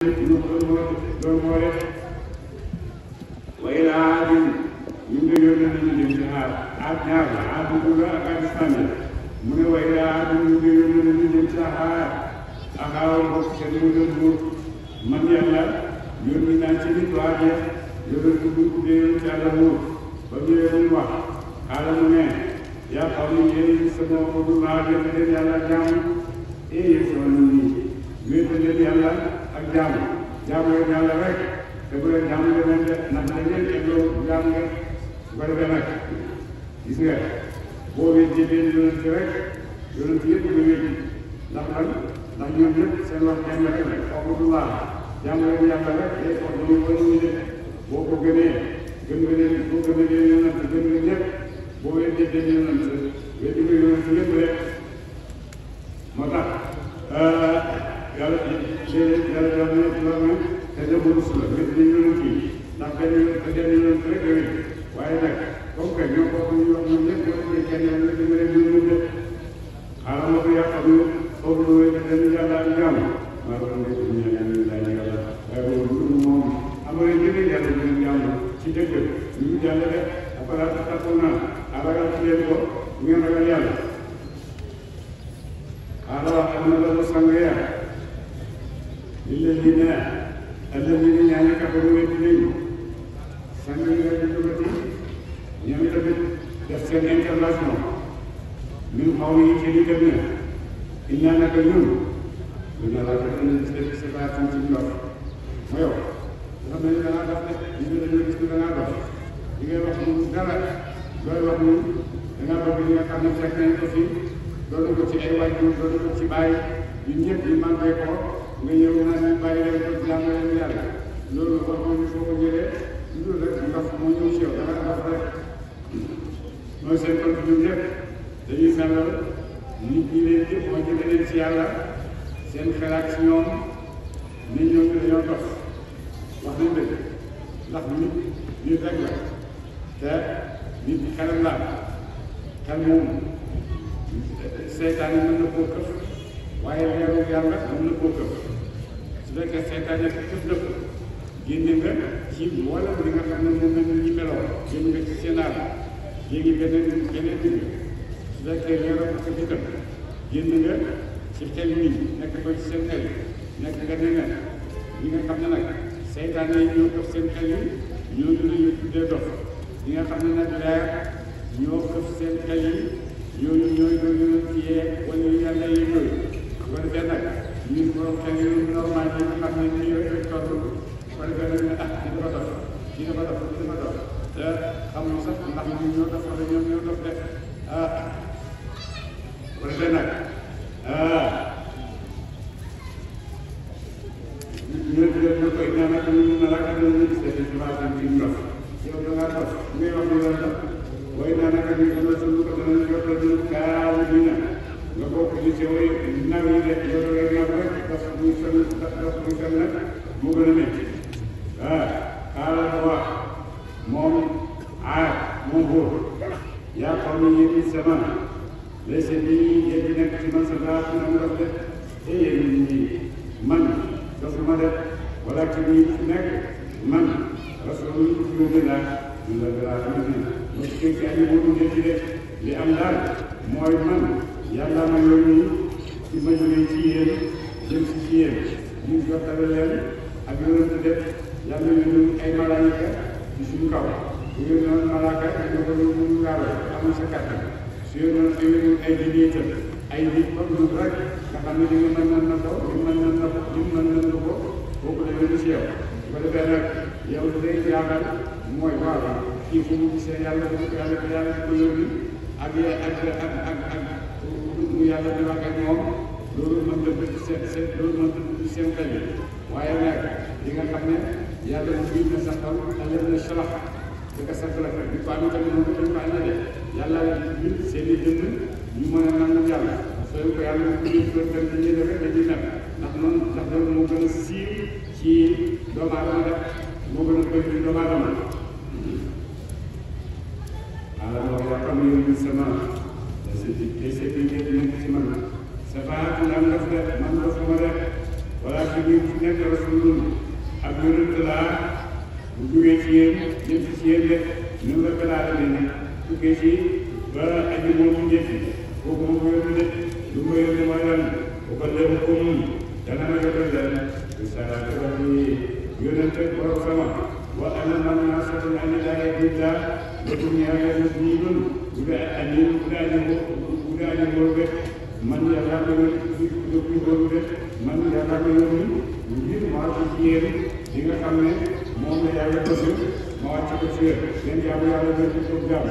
loolu moo def way aadin ñu ngi yónnee nañu dem ci aad ñaar la aad bu la ak aad sànni mu ne way aadin ñu ngi yónnee nañu dem ci axaaw bokk seen mu doon buur man yàlla yónni naa ci nit waa jeex yónni ko bu tuddee ci àlla buur ba ñëwee mu wax xaala mu ne yaa xam ne yéen sama bu maa wéete leen yàlla jaamu yéen sama nit ñi wéete leen yàlla ak jaamu leen yàlla rek te bu leen jaamu leen de ndax dañ leen egloo jaamu ngeen su ko defee nag gis nga boo wéetee benn yonent rek yonent yëpp nga wéeti ndax lan ndax ñoom ñëpp seen wax kenn rek la abudullah jaamu leen yàlla rek day ko dañuy wëññi de boo ko gënee gën nga leen boo gënee leen yonent gën nga ñëpp boo wéetee benn yonent wéeti nga yonent yëpp rek moo tax yàlla yàlla ne te demul si la wéet nañ yonent yi ndax benn yonent rek la wéet waaye nag comme que ñoo bokk ñu wax ñoom ñëpp ñoo koy kenn yàlla di nga leen yonent de xaaral ma ko yàqal ñu foofu lu wéet dañu yàlla ak jàmm maa ko nekk ñu ñaan yàlla yàlla waaye loolu moom amale njëriñ yàlla ñu jàmm ci dëkk ñu jàll de après taxaw naa aragal ci leen ko ngeen ragal yàlla xaaral am na la sang ya الذين يعني كفروا بالدين سمعوا بالجبتي يمتلك تفسير انترناشونال من قوله شريكنا إنا نكلم إنا لا تكلم بصفات تجمع ويو لما إذا نادت إذا لم يكن نادت إذا وقت دلت لو وقت إنا بقي كنا سكين في لو كنت أيوة لو كنت باي ينجب إيمان بيكو nga ñëw naa ne bàyyi leen ko jàng leen yàlla loolu waxoon ni foo ko jëlee loolu rek ndox moo ñëw si yow danga ndox rek mooy seen tontu ñun ñëpp dañuy sellal nit ñi leen yëpp moo jëlee leen ci yàlla seen xalaat ci ñoom ne ñoom dañoo dox wax nañ dëgg ndax nit rek la te nit xelam laa xel moom seytaane mën na koo këf waaye leeru yàlla mën na koo këf su fekkee seytaane këf na ko génne nga ci mboolem li nga xam ne moom la nit ñi meloo génn nga ci seen aar léegi beneen digg su fekkee leeru ko këf itam génn nga ci xel nit nekk ko ci seen xel nekk nga neneen ñi nga xam ne nag seytaane yi ñoo këf seen xel yi ñoo ñu tuddee dof ñi nga xam ne nag leer ñoo këf seen xel yi yooyu ñooy doon ci yee wala yàlla yi yooyu kon defee nag ñun borom xel yu normal yi nga xam ne nii yooyu rek toll kon defee nag ne di dafa dof di dafa dof di dafa dof te xamul sax ndax ñun ñoo dof wala ñoom ñoo dof de kon defee nag ñu koy ñaan ak ñu na la ak ñu gis def ci baatam ci ndof yow da ngaa dof ngay wax ni loolu dof way naa naka ñu ko la sunu ko dana jottal ñu kaaw dina nga bokk ci ci way naw yi de yow rek naw rek dof muy sën nag moo gën a métti xaaral ko wax moom moom bóor yaa xam ne yéen sama lay seen nii yéen di nekk ci man sa daa na mu def de yéen nit ñi man dof ma def wala ci nii fu nekk man rasul ñu la ñu la dara ñu ne ci ay boobu ngeen ci def li am daal mooy man yàlla ma yónni ci ma jógee ci yéen jëm si ci yéen ñu jottale leen ak yonent def yàlla yónni ay malaayika ci suñu kaw bu yónnoon malaaka ñu ko ñu gaawee amul sa kàttan su yónnoon ay nit ay nit comme ñun rek nga xam ne li nga mën na ko li mën na ko li mën na ko boobu la yónni si yow bu ko defee nag yow li day jaaxal mooy waaw kii fu mu gisee yàlla ko yàlla ko yónni ak mu yàlla di wax ak moom loolu mën na dëgg seen loolu mën na dëgg seen xel yi waaye nag li nga xam ne yàlla mu bind na sa xol xale na sarax di ko sa xel bi ko amee tamit noonu dañ ko amee de yàlla bind seen i dënn ñu mën a nangu yàlla sooy ko yàlla mu bind ko dem dañuy def rek dañuy nekk ndax loolu moo gën a siiw ci doomu aadama def moo gën a bëri doomu aadama alors yaa xam ne yow sama te c'est que ngeen nekk ci man c'est pas man def de man def ma def wala bi nekk rasulun ak yonent laa bu jógee ci yéen jëm si ci yéen de ñun la balaa la ne tukkee ci ba aji moomu njëkk kooku moom yónni de lu ma yónni mooy lan bu ko lebu comme dana ma jotal leen risalaati rabbi yonent ak borom sama wa ana man nasatun an ilaahi billah lakum ñaareel diinun bu dee aji boobu man yàlla ma yónni depuis boobu de man yàlla ma yónni ngir maa ko ci yéen di nga xam ne moom la yàlla bëgg ma wàcc ko ci yéen ngeen jaamu yàlla ngeen di ko jàmm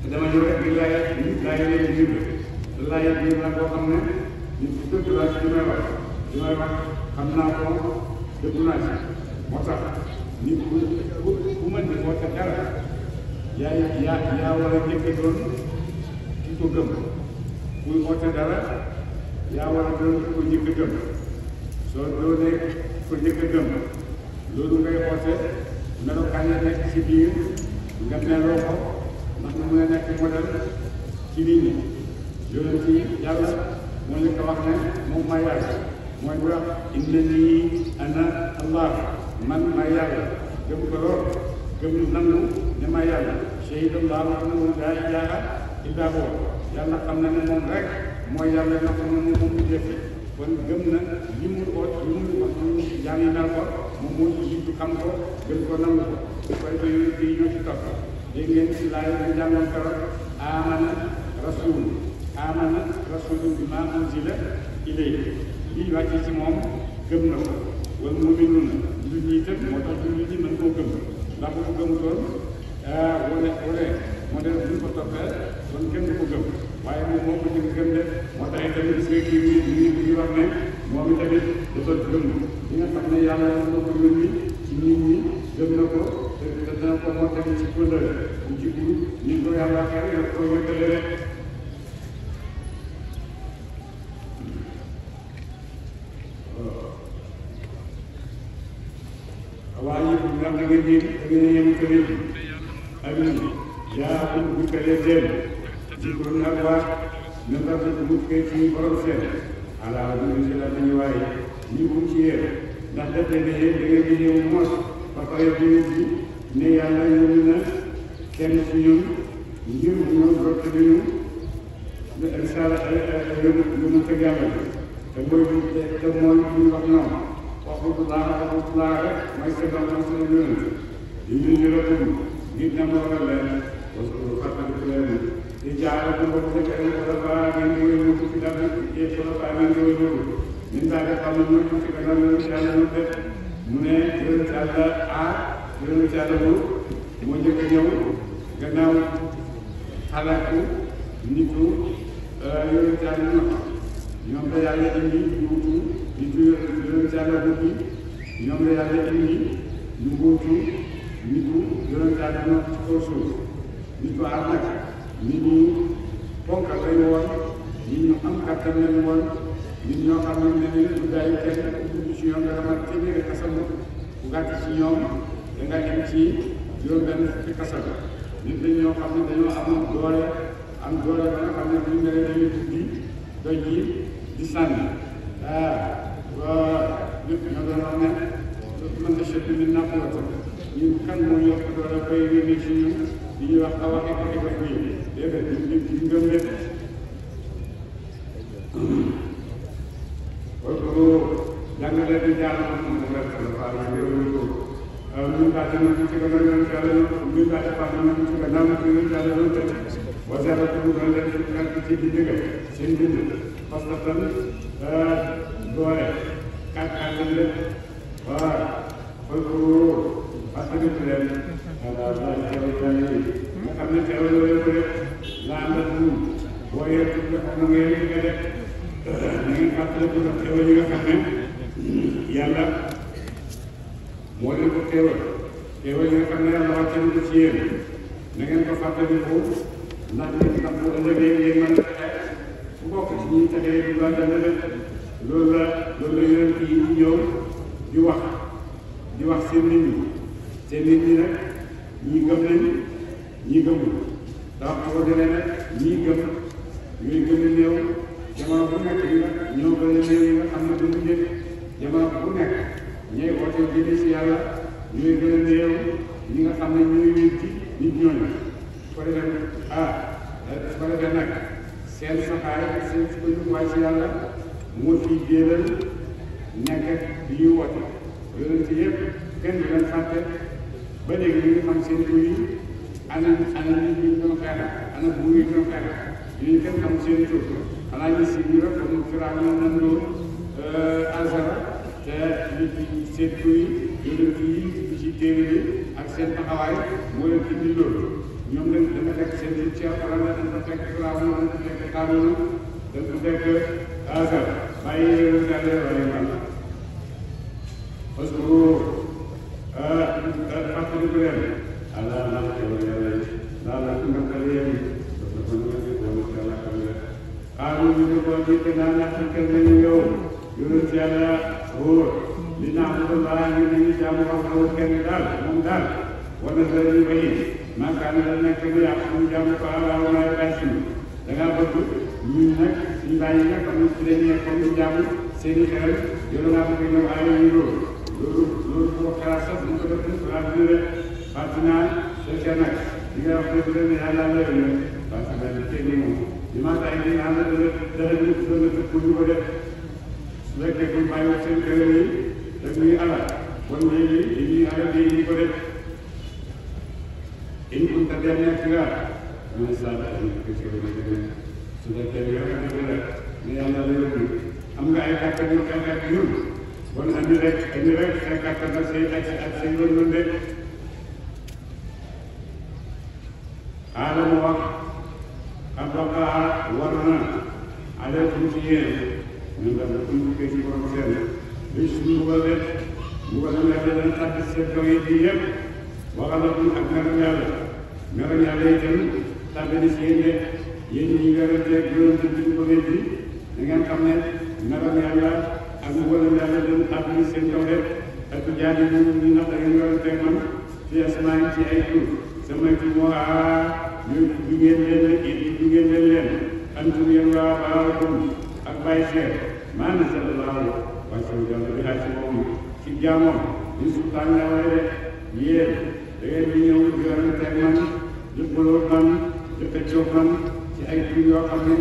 te dama ñëw rek di laaj leen jiw te laaj jiw nag boo xam ne nit ku dëgg laa ci li may wax xam naa ko dëgg naa ci moo tax nit ku mën di woote dara yaa war a njëkk doon ki ko gëm kuy woote dara yaa war a doon ki ko njëkk gëm soo doonee ko njëkk gëm loolu ngay woote melokaan ya nekk ci biir nga meloo ko ndax mu mën a nekk modèle ci nit ñi loolu ci yàlla moo ñu ko wax ne moom maa yàlla mooy bu wax innanii ana allah man maa yàlla gëm ko lool gëm nangu ne maa yàlla shahida allahu annahu laa ilaaha illaa huwa yàlla xam na ne moom rek mooy yàlla na xam ne moom mu def kon gëm na li mu ko li mu wax jaam yi naan ko moom moo ci jiitu xam ko gëm ko nangu ko koy ko yonent yi ñoo ci topp dégg ngeen si laay ñu jàngoon keroog amana rasul bima unzila ilayhi lii wàcce ci moom gëm na ko wal mu'minuuna jullit ñi itam moo tax jullit ñi mën koo gëm ndax bu ko gëmutoon wane moo def bu ñu ko toppee kon kenn du ko gëm waaye moom moo ko jëkk gëm de moo tax itamit gis nga kii bi wax ne moom itamit dafa gëm li nga xam ne yàlla moo ko yónni ci nit ñi gëm na ko te dana ko moo tamit ci kóllëre bu ci biir ni ko yàlla xew yo ko yëkkale rek waaye yëpp ndax da ngeen yéem kële bi amin yaa ko bu kële dem ci ko nag waa ne ndax da bu kay ci borom seen ala bu ñu la dañu waaye ñi bu ci yéen ndax def ne yéen da ngeen di ñëw mos ba pare bi ne yàlla yónni na kenn ci ñun ngir bu ñëw rot nañu risala yónni ko yàlla te mooy ñu wax noonu waxutulaa rek mooy seen yónni di ñu jëlatum ngir ñam waral leen parce que fàttaliku leen di jaara bu ko defee dafa ngeen di wéy ñu ci dara ci dafa ngeen di wéy ñu ñun daal di xam ne ñoo ci kanam ñu yàlla ñu def mu ne yonent yàlla yonent yàlla moo njëkk a ñëw gannaaw xalaatu nitu yonent yàlla ñoom la yàlla indi wuutu nitu yonent yàlla wuutu ñoom la yàlla indi ñu wuutu nitu yonent yàlla ñoom ci kaw suuf nit ko am nag nit ñu ponkal lañu woon nit ñu am kàttan lañu woon nit ñoo xam ne ne guddaayu kenn dugg ci ñoom dara mat téeméeri kasam bu gàtt ci ñoom da nga dem ci juróom-benn fukki kasam nit dañ ñoo xam ne dañoo am doole ba nga xam ne buñ ne dañuy tuddi doj yi di sànni ñëpp ñoo doon wax ne mën na chef bi napp la ko ñun kan moo yokk doole bay wéne ci ñun di ñuy wax a waxee ko def yi déedéet ñu ngëm lépp jàngale di jàll moom la ñun daal di nuyu ci gannaaw yoon yàlla ñun daal di fàq nañu ci gannaaw yoon yàlla ñun tamit wa zara tudd na leen ci kan ci di dëgg seen bind parce que tam doole kàttan lañ leen waaw kon fàttaliku leen nga xam ne teewal leen ko def la ànd ak ñun boo yee tudd na ngeen nga def da ngeen fàttaliku nag teewal yi nga xam ne yàlla moo leen ko teewal yi nga xam ne yàlla wàcce na ko ci yéen na ngeen ko fàttaliku ndax ndax bu ëllëgee yéen mën a bu bokk ci ñi texee du la dana leen loolu la yonent yi di ñëw di wax seen nit ñi nag ñii gëm nañ ñii gëmul ndax boo demee nag ñii gëm ñooy gën a néew jamono bu nekk ñoo gën a néew yi nga xam ne duñu njëkk jamono bu nekk ñooy woote jëme si yàlla ñooy gën a néew ñi nga xam ne ñooy wér ci nit ñooñu su ko defee nag seen saxaay ak seen sukkandiwaay si yàlla moo ciy jéelal nekk bi ñuy woote yonent yëpp kenn du leen fàtte ba léegi ñu ngi xam seen tur yi ana nit ñi doon xeexal ana buur yi doon xeexal ñu kenn xam seen tur xanaa ñu si ñu rek comme Firaaw na nan doon Azara te nit ñi seen tur yi yonent yi ci téere yi ak seen taxawaay moo leen indi loolu ñoom dañ dama fekk seen tur ci Alxuraan dañ ko fekk Firaaw na dañ ko fekk Qaaruuna dañ ko fekk Azara bàyyi leen gàlle wala man parce que fàttaliku leen ala naa xewal yàlla yi daal la ku nga yéen dafa ko ñu wala yàlla xam ne xaaru ñu ne ko jiite naa ñax kenn nañu yow yonent yàlla wóor li naabudullah ñu ne ñu jaamu wax na kenn daal moom daal wala sa ñu bayi maakaana la nekk lu yàq ñu jaamu ko ala wala bàyyi da ngaa bëgg ñun nag suñu bàyyi nga xam ne ci lañ nekkoon ñu jaamu seen i xel yow naa bëgg ñëw ay ñu loolu boo xalaat sax ñu ko def xalaat bi rek fàttinaa fekkee nag li nga wax dëgg la yàlla la yor parce que dañu teg nii moom li ma tay ni ànd dara ñu pour ñu ko def su fekkee buñ bàyyi wax seen kër yi daf ñuy alal kon léegi dañuy alal léegi ñu ko def in kunta dem nekk nga ñu sa su fekkee yow dëgg la ne yàlla la yor am nga ay kàttan yu xeex ak ñun kon andi rek sa kàttan ak say ak say yoon de xaala mu wax abaqaa war na aleykum ci yéen ñun dafa kuñ bukkee ci borom seen luy suñu mbugal rek mbugalam yàlla dañ tàbbi seen kaw yi yëpp waxalakum ak meram yàlla itam tàbbi ni si yéen de yéen ñi weranteeg yonente bi ko weddi da ngeen xam ne meram yàlla ak mbugalam yàlla dañ tàbbi seen kaw rek ak jaadi ñu ndax da ngeen weranteeg man fi asmaan ci ay tur sama tur moo ñu jugeen leen antum yéen waa baarakum ak bàyyi seet maa nasallallahu wàccewu yàlla bi ci moom ci jaamoom ñu sultaan yàlla rek yéen da ngeen di ñëw jooranteeg man jëppaloo man jëppëccoog man ci ay tur yoo xam ne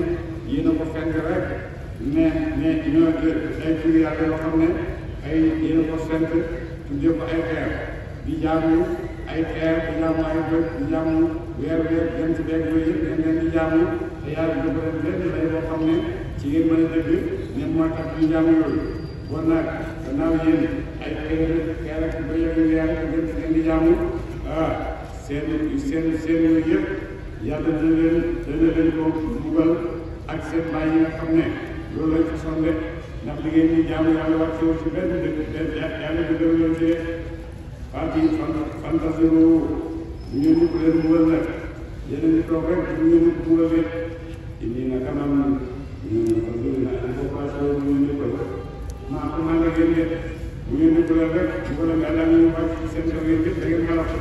yéen a ko fekk rek ne ñoo ay tur yàlla yoo xam ne ay yéen a ko fekk tuddee ko ay xeer di jaamu ay xeer di jaamu ay bët di jaamu weer jant beeg yooyu yëpp ngeen leen di jaamu te yàlla dafa leen lay boo xam ne ci ngeen mën a dëgg ngeen mooy tax ñu jaamu yooyu bon nag gannaaw yéen ay xeer ak ba yëg weer ngeen di jaamu seen yooyu yëpp yàlla dana leen ko dugal ak seen baay yi nga xam ne loolu lañ ko sonde ndax li ngeen di jaamu yàlla wàccewu ci benn dëkk yàlla dëggal leen ci parti fantasiru ñu ngeen di ko leen mbugal nag yéen di toog rek ñu ngeen di ko mbugal rek indi na kanam ñu ko dul na ko passé ñu ngeen di ko maa ko maa nga ngeen def ñu ngeen di ko leen rek mbugalam yàlla ñu wàcc ci seen kaw yéen yëpp da ngeen xalaat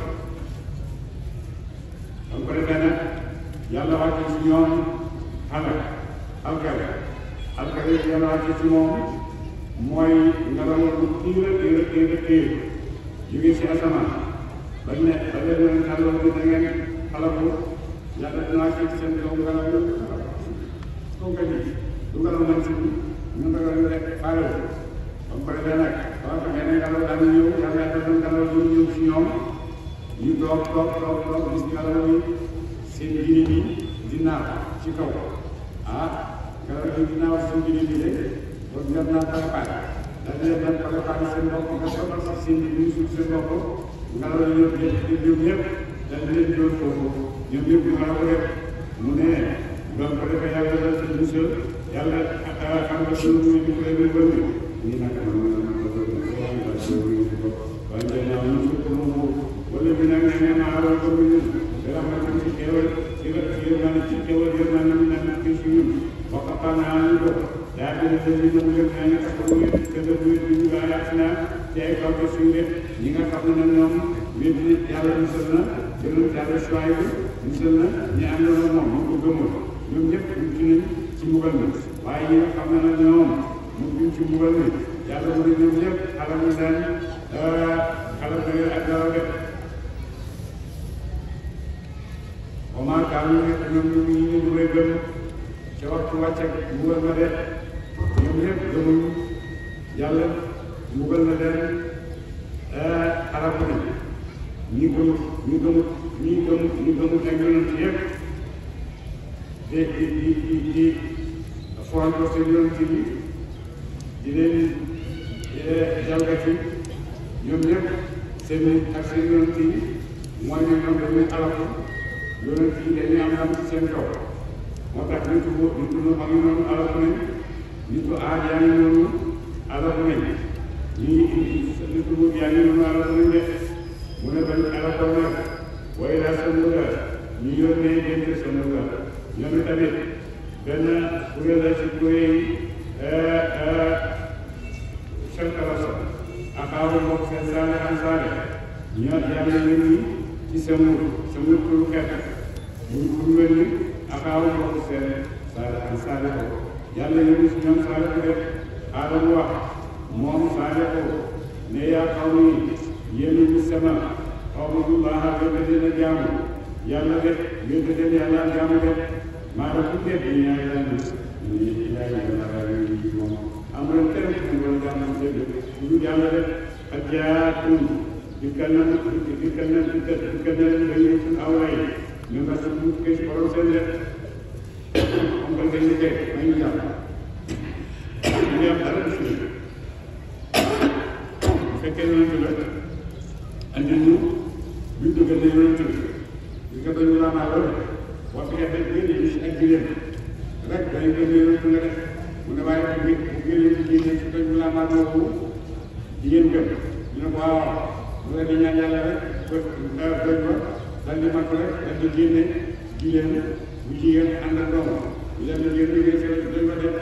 am ko defee nag yàlla wàcc ci ñoom xalak alkale yàlla wàcc ci moom mooy ngelaw lu tiir jóge ci asamaan ba leen xaloon bi da ngeen xalaku yàlla dinaa ci seen kaw ngelaw lu kaw ka ji du ngelaw nañ si ñu ngelaw lu rek faalew ba mu ko defee nag waaw xam ne ngelaw daan ñëw yàlla dafa ngelaw lu ñëw ci ñoom ñu toog gis ngelaw yi seen gini bi di naaw ci kaw ngelaw yi di naaw seen gini bi de kon ngeen naan préparé daal di leen préparé seen bopp nga soxal si seen bi suuf seen bopp ngelaw yi ñoom ñëpp daal di leen doon foofu ñoom ñëpp ñu mën a ko def mu ne donc ko defee yàlla dal ci musal yàlla xam nga suñu ñu ko leen bëgg ñi nag waaye naa ñu ko moom wala bi nag ne ma aral ko ñu dara ma ci xewal ci xewal yërmande ñu naan ci suñu waxaana ñu ko yaa ngi leen di ñëw yëpp yaa ngi taxaw ñu te def ñu la yaasina ci ay kaw ci suñu ñi nga xam ne ñoom wéet ni yàlla musal na jëlul yàlla choix bi musal na ñi àndoon ak moom ñu ko gëmoon ñoom ñëpp ñu ci mbugal na waaye ñi nga xam ne nag ñoom mu ngi ci mbugal mi yàlla mu ne ñoom ñëpp xalam ñu leen xalam na leen ak dara de وما كانوا يؤمنون بالغيب ca waxtu wàcc ak mbugal na de ñoom ñëpp gëmuñ yàlla mbugal na leen xalaat na ñi gëmut ñu gëmut ñu gëmut ak yonent yëpp di foxantoo seen yonent yi di leen jalgati ñoom ñëpp seen ak seen yonent yi mooy ne ñoom dañuy xalaat yonent yi dañuy am ndam ci seen kaw moo tax nitu nu xam ne noonu alaku nañ nitu aad yaa ngi noonu alaku nañ nitu wut yaa ngi noonu alaku nañ de mu ne bañ alakoo nag waaye daal Samuuda ñu yónnee dénk Samuuda ñoom tamit benn kuréel la ci kuréel yi seen kalasa akaawu mbokk seen saale an saale ñoo yàlla yónni ci Samuud turu xeet bu mel ni akaawu mbokk seen saale an saale ko yàlla yónni si ñoom saale ko def Aadama wax moom saale ko ne yaa xaw ni yéen ñi sama u'budullaaha wéetal leen a jaamu yàlla def wéetal leen yàlla a jaamu def maa def ku def ñu ñaari lan ñu yaay moom am na kenn ku ñu war a jaamu dégg lu yàlla def ak jaatum dikkal na dañuy suñ aw lay ñu nga sa tuut kay borom seen def xam nga dañ liggéey may ñu jàpp ñu am dara bis bu fekkee yonent la andi ñu buñ dugal ne yonent la gis nga dañu laa maa loolu wax nga def génne ñu si ak jigéen rek dañu gën yonent la def mu ne waaye bu génne ci jigéen si dañu laa maa boobu jigéen gëm ñu ne ko waaw mu ne di ñaan yàlla rek doj ba dal di mat rek dal di génne jigéen bu jigéen ànd ak doom ñu dem na génn liggéey si doj ba def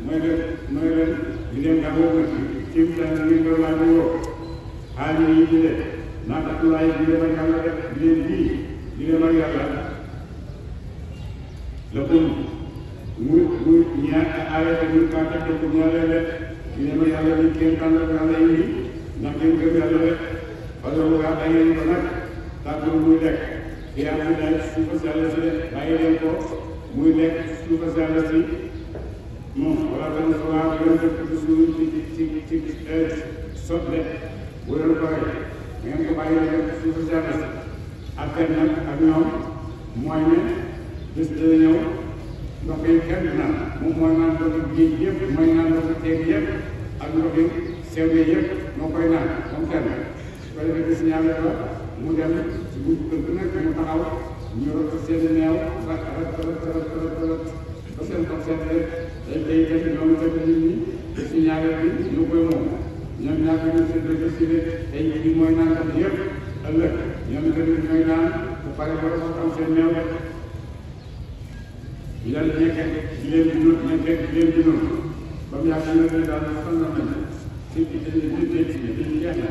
mooy leen di leen gàmboo nag ci tan ngir nga laa di woo xaali yi di leen naatatuwaay di leen ak yàlla def di leen di leen ak yàlla la kun muy ñaar aayata ñu kaa teg ko ñaa leen def di leen ak yàlla di kenn tànn ak yàlla indi ndax ngeen gëm yàlla def parce que waa bàyyi leen ko nag tàggul muy lekk kii am na daal suufa si yàlla si de bàyyi leen ko muy lekk suufa si yàlla si moom wala benn waa yoon def ko suuf ci soble bu leen ko rek ngeen ko bàyyi leen suufa si yàlla si ak kenn nag ak ñoom mooy ne bés dina ñëw ndox yi kenn naan moom mooy naan ndoxi géej yëpp mooy naan ndoxi teeg yëpp ak ndoxi sew yëpp moo koy naan moom kenn su ko defee gis ñaale ba mu dem si buntu kër gi nag mu taxaw ñu rëkk seen neew ba seen toog seen rek dañ koy def ñoom itam nit ñi si ñaare bi ñu koy moom ñoom ñaar ñu seen dëgg si de tey jii mooy naan tam yëpp ëllëg ñoom itam ñooy naan bu pare ba am seen neew rek ñu daal di nekk di leen di noonu nekk di leen di noonu ba mu yàgg ñu ne daal fan la mel ci dañuy jeex na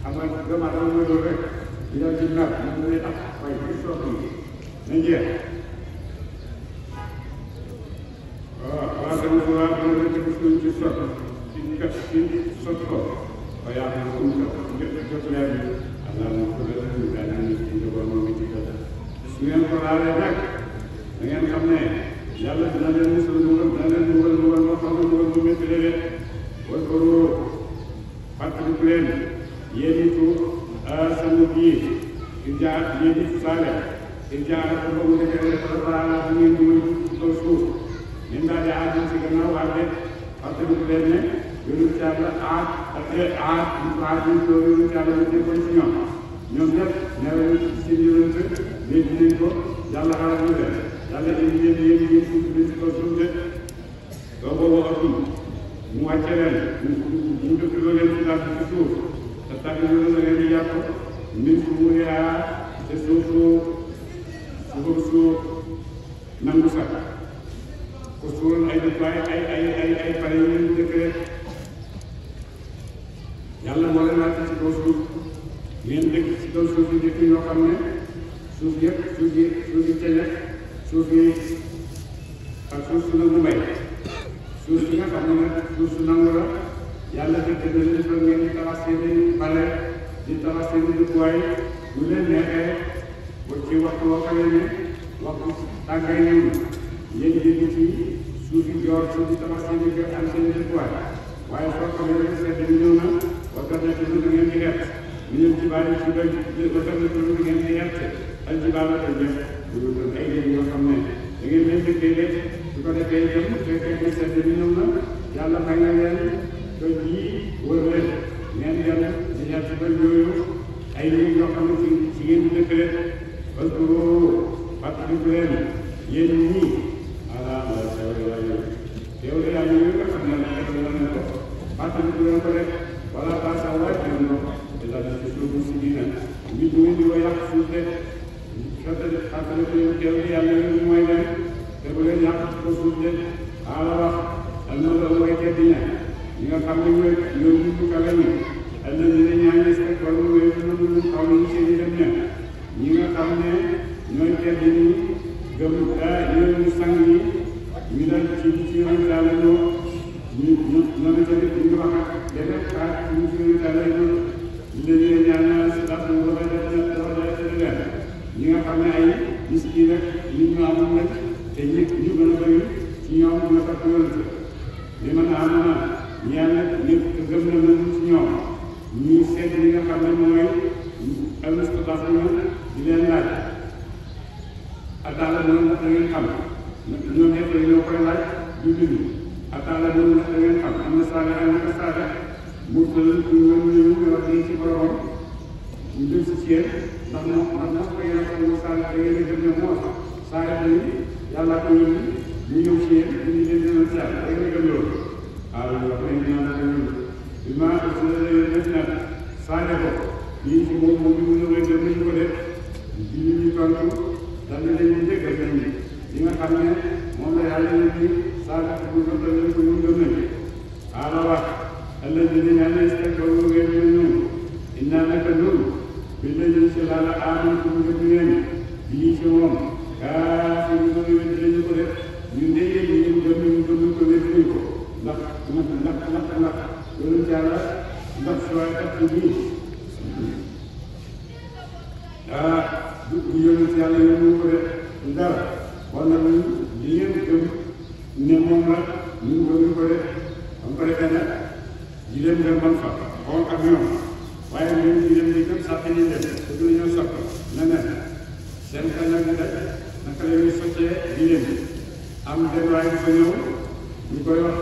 xam nga doomu aadama mooy loolu rek di daal di nar moom lay tax waaye bu soog nañ jeex waaw sama waa ba nga def suñ ci sot ci sot ko ba yaa xam ne jot leer bi allah mo ko def ñu daal di ci dogal mo ci ko su ngeen ko laalee nag da ngeen xam ne yàlla dina leen musul moo xam ne mu métti leen wal ko fàttaliku leen yéen itu sama biir di jaar yéen itu saale di jaar ko ba mu defee préparé bu ngeen di ci kaw suuf ñun daal di aaj si gannaaw waaye fàttaliku leen ne yonent yàlla aaj ñu ko yonent yàlla mu nekkoon ci ñoom ñëpp neew seen yonent dégg nañ ko yàlla xaral ñu leen yàlla indi leen yéen suuf bi ci kaw suuf de doo boobu atul mu wàcce leen mu dëkk loo leen ci daal ci suuf te tàgg ñu la ngeen di yàpp mbir su mu yaa te suuf nangu sax ko suuroon ay dëkkuwaay ay pare yu leen dëkk rek yàlla moo leen wàcc ci kaw suuf ngeen dëkk ci kaw suuf yi dëkk yoo xam ne suuf yëpp suuf yi ceñe suuf yi ak suuf su nangu mbay suuf si nga xam ne nag suuf su nangu la yàlla dëkk na leen fa ngeen di tabax seeni pale di tabax seeni dëkkuwaay bu leen neexee ba ci waxtu woo xamee ne waxtu tàngay ñëw yéen yéen ci suuf yi joor suuf di tabax seeni kër am seeni dëkkuwaay waaye soo xamee ne sedd bi ñëw na waxtaan na ci lu ngeen di xeet ñu ñëw ci baal ci ba waxtaan na ci lu ngeen di xeet al ci baal la koy def lu doon ay léegi yoo xam ne da ngeen leen dëkkee lépp su ko defee itam fekkee ne sedd bi ñëw na yàlla may na leen toj yi wër leen ngeen dem di ñaar ci bëj yooyu ay léegi yoo xam ne ci ngeen di dëkk leen parce que fàttaliku leen yéen ñii ala ala yàlla yooyu nga xam ne ne ko fàttaliku leen ko rek wala pasa waaj leen ko dèjà ci suufu si diina nit ñi di ko yàq suuf rek fàttaliku leen teewlu yàlla yooyu mooy leen te bu leen yàq ko suuf de ala wax al na la mooy tedd ña ñi nga xam ne mooy ñoom ñu ko kawe ñi al na dina ñaani sa wala mooy na lu xaw nañu seen i dem ña ñi nga xam ne ñooy tedd ñi gëm yéen sang yi ñu dal ci yoon yàlla ñoo tamit ñu wax ak yeneen xaar ñu ci yoon yàlla ñoo ñu leen ñaanal si ndax ñu dafa def ñi nga xam ne ay miski rek nit ñu amul nag te ñëpp ñu gën a bëri ci ñoom dina ko yoon li mën a am na ñaan ñëpp gëm na nañu ci ñoom ñuy seet li nga xam ne mooy almustadafuna di leen laaj ataala moom nag da ngeen xam ñoom ñëpp ñoo koy laaj du dund ataala moom nag da ngeen xam am na saaga am na saaga mu tëral ñu ñëw wax ci borom ñu dem si ceeb ndax moo ko yéen a xam ne saaga da ngeen a gëm ne moo saaga bi yàlla ko yónni ñu ñëw ci yéen ñu leen dina ci yàlla da ngeen a gëm loolu waaw wax nañ ñaan ko ñun bi ma aussi def na saaga ko lii ci moom moom ñu mën a gëm nañu ko def di ñu tontu daal di leen di déggal gëm ñi li nga xam ne moom la yàlla ñu ci saaga ko ñu ko leen ko ñu gëm nañu ala wax alladina yastakbaruuna ngeen ñu ñun inna naka nun bi lañu ci laala amantu ngëm ngeen bii ci moom kaafiru ñu wedd lañu ko def ñun de yéen ñu gëm ñu ko wedd ñu ko ndax loolu yàlla ndax soo kat bii du yónni yàlla yónni ko def dara wala ñun di ngeen gëm ne moom la ñun gëmuñu ko def ba mu ko defee nag di leen dem ban fa xool ak ñoom waaye ñun di leen di gëm sax dañuy dem te du ñoo sopp ne ne seen xel nag di def naka la ñuy soccee di leen am benn waay bu fa ñëw ñu koy wax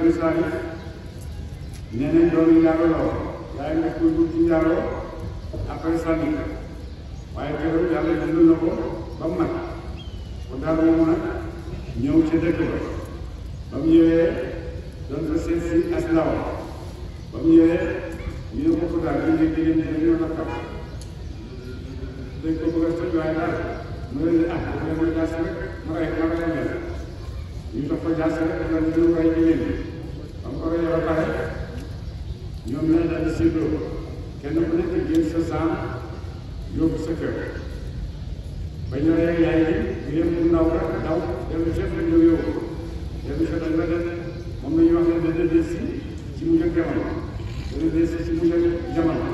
Ibnu Saalih nee nañ doon njaaloo la woon waaye nga tudd ci njaaloo après sànni waaye keroog yàlla dund na ko ba mu mat Xuddaar moomu nag ñëw ca dëkk ba mu ñëwee doon ko seet si as ndaw ba mu ñëwee ñu ne ko Xuddaar bi nekk yéen dañoo nakkam dañ ko bëgg a soj waaye daal mu ne leen dafa leen ma jaas rek ma rey leen ñu dox ko jaas rek dafa leen ñu rey jigéen bi ba mu ko reyee ba pare ñoom ñoo daal di séddoo kenn ku nekk jël sa saam yóbbu sa kër ba ñu rey yaay bi yéen bu ndaw rek daw dellu chef la ñëw yóbbu dellu chef la def moom la ñuy wax ne dana des ci mujj ak jamono dana des ci mujj ak jamono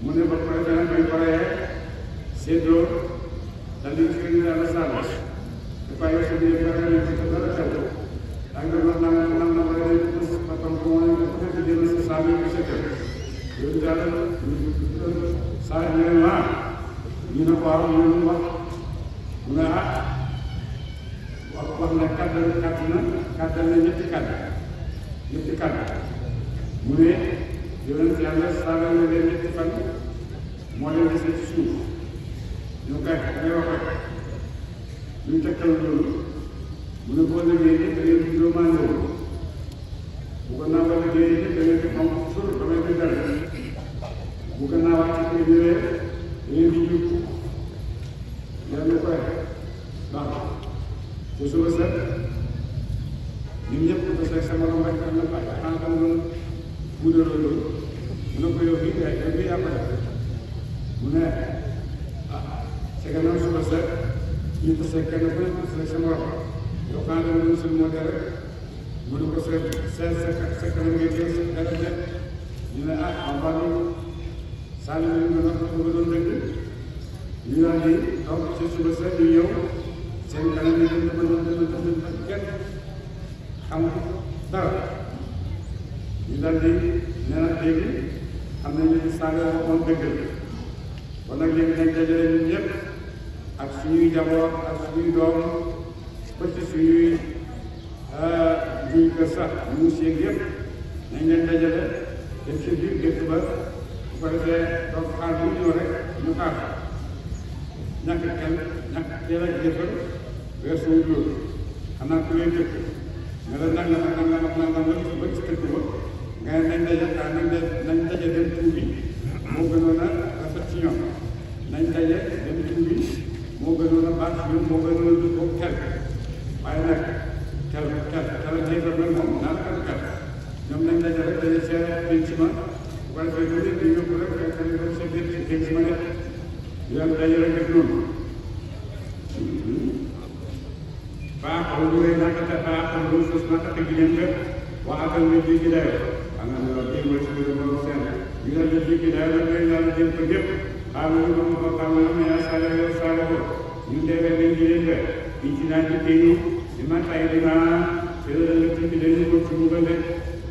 mu ne ba pare dana koy paree séddoo daal di fi ñu daal sàll dafa yor sa biir dara ne ci dara xew da nga wax na ma lay ba tam ko wona ko fekk jël sa saal yi sa kër yow daal saa ñu ne waa ñu ne ko waaw ñu wax mu ne wax na kàttan na ñetti kàddu mu ne yonent yàlla saaga na leen ñetti fan moo leen dese ci suuf ñu kay da ngay wax rek ñu tegtal loolu mu ne boo liggéeyee da ngeen di doomandoo bu ko naa ba liggéeyee da ngeen di xam sur damay di dara bu ko naa wàcc ci ñëwee da ngeen di jub yàlla koy baax te suba set ñun ñëpp ko seeg sa morom ne ko yow bii kay yow bii yaa ko def mu ne ah c'est que même suba sa ñu tase kenn ku nekk tase sa morom yow xanaa dama doon suñu modèle rek mu ne ko sa kanam ngay jël sa kanam nekk ñu ne ah en bas ñu sànni nañu nga doon dëgg ñu daal di toog ci suba sa ñu ñëw seen kanam yi dañ ko doon kenn xam dara ñu daal di nee na léegi xam nañu ne saaga waxoon dëgg la kon nag léegi dañ dajale ñun ñëpp ak suñuy jaboot ak suñuy doom ba ci suñuy kër sax muus yeeg yëpp nañ leen dajale dem ci biir dëkk ba bu ko defee toog xaar bu ñëw rek ñu xaar ñàkk kenn ñàkk teel a jëfal weesu loolu xanaa ku lay dëkk nga la nangam ak nangam ak nangam la ba ci dëkk ba nga ne nañ daje dem tuubi moo gënoon a rafet ci ñoom nañ daje dem tuubi moo gënoon a baax ci ñoom moo gënoon a dugg tel waaye nag tel ak jéegal nag moom naan tel ñoom nañ daje rek daje seen penc ma bu ko defee lu leen di yóbbu rek fekk nañ ko seen biir penc ma ne yoon daje rek def noonu baaxul lu lay naka baaxul lu sos naka te gi leen lépp waxatal nga jéggi dayo xam nga ne loolu tey mooy si biir borom seen ñu dal di jéggi dayo nag lay daal jëm ko yëpp xaaral ñu ko xam nga ne yaa saale yow saale ko ñu teewee nañ ci leen fekk fii ci naan ci téyu di ma tay di ma te la nga ci dañu ko ci bugal rek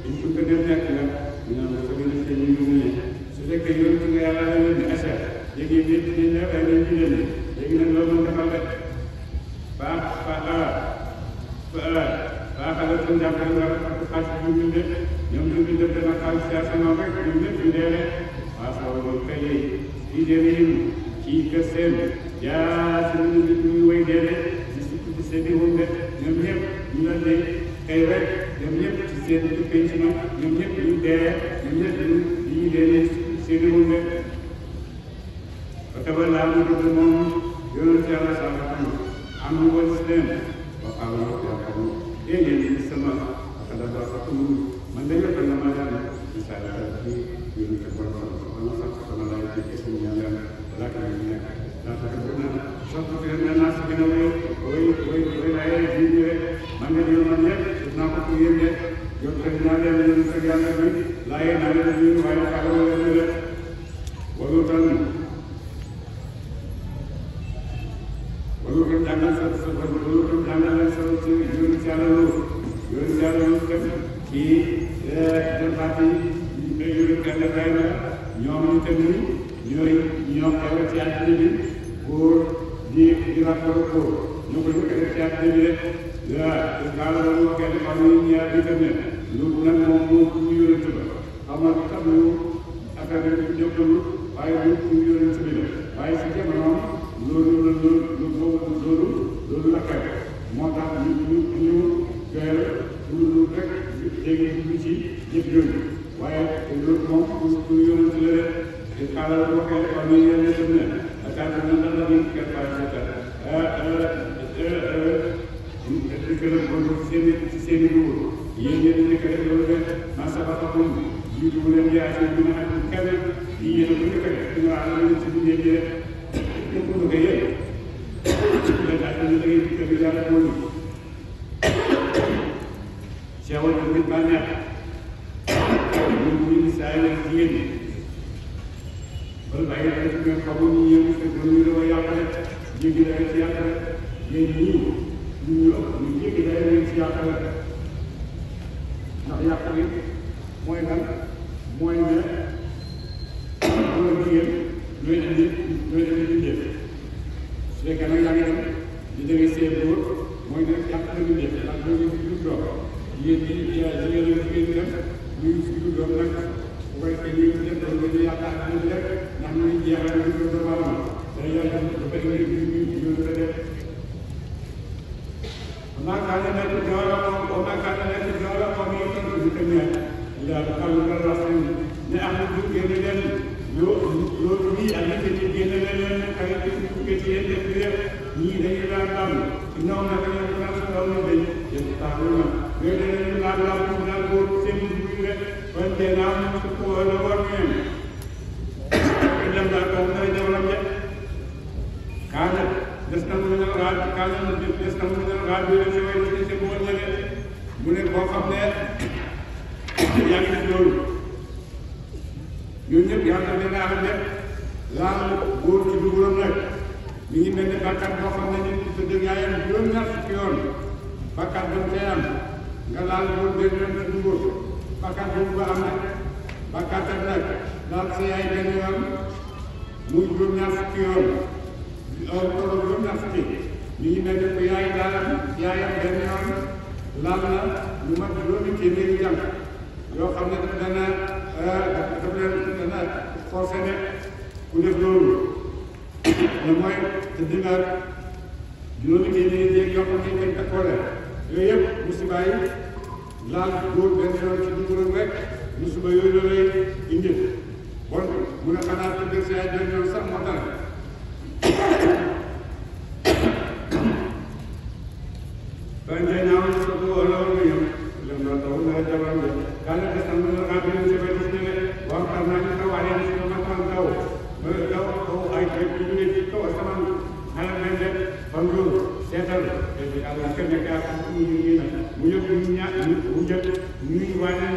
ñu ko ko def nekk nga ñu naan ko gën a ci ñu ñu su fekkee yoon ci nga yàlla la leen di achar léegi nit ñi ne ay nañ ci leen léegi nag loolu mën defal rek baaxal ko njàppale nga ak xaalis bu ñu def ñoom ñu ngi def dana xaalis ci asamaan rek ñoom ñëpp ñu dee rek waaw sa wàllu kay yi dee ci kër seen yaa si ñu ñu way dee ci seen i wóom de ñoom ñëpp ñu la dee kay rek ñoom ñëpp ci seen i penc ma ñoom ñëpp ñu dee ñoom ñëpp ñu dee seen i wóom de ba tabal laa mu dugg moom yonent yàlla sa am lu wal si leen waxaala yàqabu yéen sama akada ba sax man de yëpp na ma daan misaal ci yonent borom sama sax sama lay ci ci ñu yàlla la ka ñu nekk la ka ñu na sax ko na nas bi na way lay di ñu man de yow man yëpp na ko ko yéen yow ko na leen ñu sa yàlla bi lay na leen ñu way ka la leen walu tan loolu itam jàngal sa loolu itam jàngal sa ci yoonu si yàlla loolu itam ci démbaat yi yoonu kenn bay na ñoom ñu tamit ñoo xew ci àddina bi pour di rapport ko ñoo ko ñu xew ci àddina bi rek gaala loolu kenn xam ni ñaar bi tamit loolu nag moom moo ñu yonent ba xam nga tax ñu affaire bi jëkkalu waaye ñu yonent bi la waaye si jamono loolu la xew moo tax ñu joyal lu rek léegi dugg ci yëpp yooyu waaye loolu moom pour yonent la rek te xaaral waxee xam ne yéen a dem ne attaque na lan la ñu kenn fay di gën a bon ci seen i dugub yéen yéen a nekk rek loolu rek maa sabaxakum jiitu leen yaa seen bi nga xam ne kenn yéen a ko nekk rek di nga xam ne ci bindee bi rek ñëpp lu ko yëg léegi ak ñu dangay dikk bi yàlla moo ñu ceewal ko nit bànneex ñun ñu ngi saa yi jigéen ñi bal bàyyi la ci ngeen xamu ñu yéen fekk ñu dafa yàq rek jéggi dara ci yàq rek yéen ñii ñu ëpp ñu jéggi dara leen ci yàq rek ndax yàq bi mooy lan mooy ne góor jigéen ñooy indi bindéef su fekkee nag yaa ngi dem di demee seen góor mooy ne yàq na bindéef ndax doo ngi fi jur doom jigéen ñi dem ñu ngi fi jur doom nag bu koy defee ñu ngi dem doon ñu yaakaar nañ rek ndax ñu ngi jeexal ñu jur doom aadama day yàlla dafa indi ñu la def maa kaa ne nekk joola moom ko maa kaa ne nekk joola moom yi tam du ko ñaan yàlla xam nga la wax ne am na du génne leen loolu bii ak nit ñi génne leen xale bi ñu buggee ci yéen def lépp ñii dañuy daan daal ñoom nag dañoo daan daw ñu dañ yëpp taxaw na yooyu dañuy daan daal ñu daan góor seen i dugub rek ba ban tey naa mu su ko wala war ngeen dem daal kaw na jabaram ja kaana des na mu ne raad kaana des na mu ne raad bi la way ci ci mo ñale mu ne koo xam ne yaa ngi loolu ñun ñëpp yàlla ne naa def laal góor ci duguram nag mi ngi mel ni bàkkaat boo xam ne ñu sa dëgg yaayam juróom-ñaar fukki yoon bàkkaat ba mu am nga laal góor benn yoon sa dugur bàkkaat boobu ba am nag bàkkaat ak nag laal sa yaay benn yoon muy juróom-ñaar fukki yoon toloo juróom-ñaar fukki mi ngi mel ni ko yaayam benn yoon laal na lu mat juróomi téeméeri jàmm yoo xam ne dana forcé ne ku def loolu ne mooy te dinga juróomi téeméeri jéeg yoo xam ne dañ takkoole yooyu yëpp musiba yi laal góor benn yoon ci duguram rek musiba yooyu la lay indil bon mu ne xanaa te dëgg si ay benn yoon sax moo tax ban tey naa woon sa ko wala nga yem lem na taw na jabaram de kala des na mën a remplir sa bay gis ne waaw xam naa ne taw waaye si ma tan taw taw ay rek ñu ne ci kaw asamaan xala leen de ban loolu seetal te yàlla ka nekk ak ñu ngi na mu yëpp ñu ñaar mu jël ñu waaye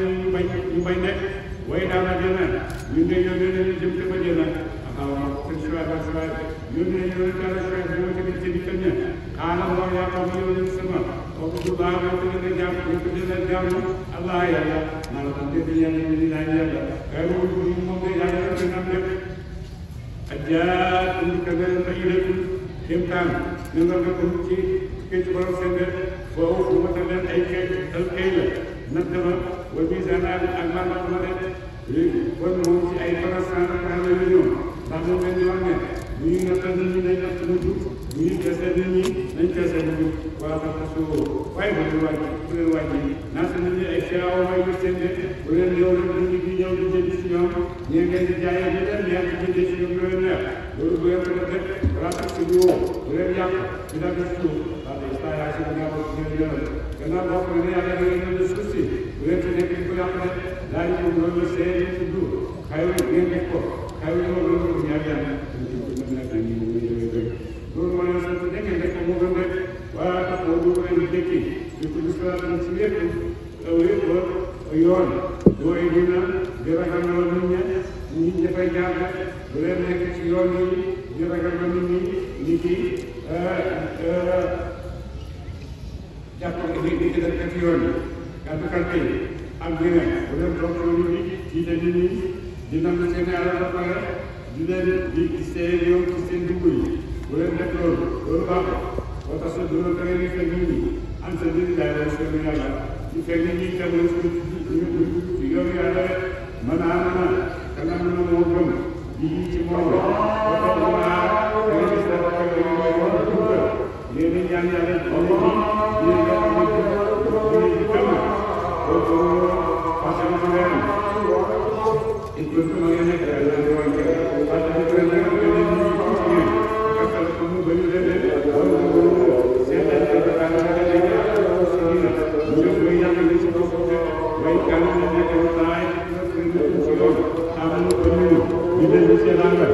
ñu bañ nekk way daal na dina ñu ne yónnee nañu jëm ca ba dina waaw seen choix ba choix yónnee ñu ne dara choix bi ma tamit ci kañ xaala moo yaa xam yow leen sama kooku du baax yow ko dina jàmm ñu ko dina jàmm allah yàlla naa la ko dégg yàlla ñu dina yàlla kay mo ko moom de yàlla rek na am lépp ajjaat indi ka nga fayilatu kéemtaan ñu nga ko ci ci borom seen def foofu bu ma leen ay kay la natt ma wa misana ak man ma def léegi kon moom ci ay parasan ak la ñu ñëw ndax moom leen di wax ne bu ñu nattal nit ñi nañ natt mujj bu ñu kese nit ñi nañ kese mujj waa xam ne soo waaye bu leen wàññi naa sa nit ñi ay fiaw may yu seen de bu leen ñëw rek nit ñi di ñëw di jënd si ñoom ñee ngeen di jaayee di leen neex di jënd si ñoom loolu neex loolu bu leen ko def wala sax si bu bu leen yàq di la def suuf waaw day saa yaa si gannaaw boo ngeen yëral gannaaw boo xam ne yàlla da ngeen leen suuf si bu leen ci nekk di ko yàq ne daal di ko loolu la see yi tudd xayma ngeen def ko xayma loolu la ñaar yàlla loolu moo leen sant dégg ngeen def ko moo gën rek waa tax boo dugg leen dëkki di ko gis si lépp yoon booy dina di ragal na nit ñi dafay jaar bu leen nekk ci yoon yi di ragal na nit ñi nit ki jàpp di ci def ci yoon yi gàttu kàlte yi ak yeneen bu leen toog yoon yi jiite nit ñi di nangu seen alal ba pare di leen di seen yoon ci seen dugg yi bu leen def loolu baaxul boo tax sa dund da ngeen di fekk nit ñi am sa nit daay wala seen yàlla di fekk nit ñi dem na ci yoonu yàlla rek mën naa kana mën na moo gëm di ci moom boo tax mu naa da nga gis dafa fekk ñu koy wax dugal yéen ñaan yàlla ci nit ñi yéen nga xam ne di gëm kooku parce que mu leen il faut que ma ngeen nekk yàlla di wàññi parce que bu leen nekk leen ñu ci yéen kakkal ko mu bëri leen seetal ko dafa la nga leen ñu def muy yàlla li ci bopp way kan ñu nekk taay ci yoon am ko ñu di leen ci langa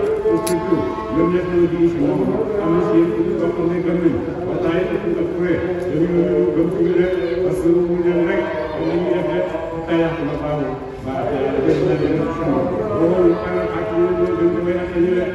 surtout ñoom ñëpp ñu di ci moom am ci yéen ku bokk ne gëm nañ ba taay ko ko pure dañu gëm ci rek parce que mu leen rek dañu def rek taay ko ma faaw ba yàlla def na leen ci moom loolu kan ak ñu dañu may ak ñu rek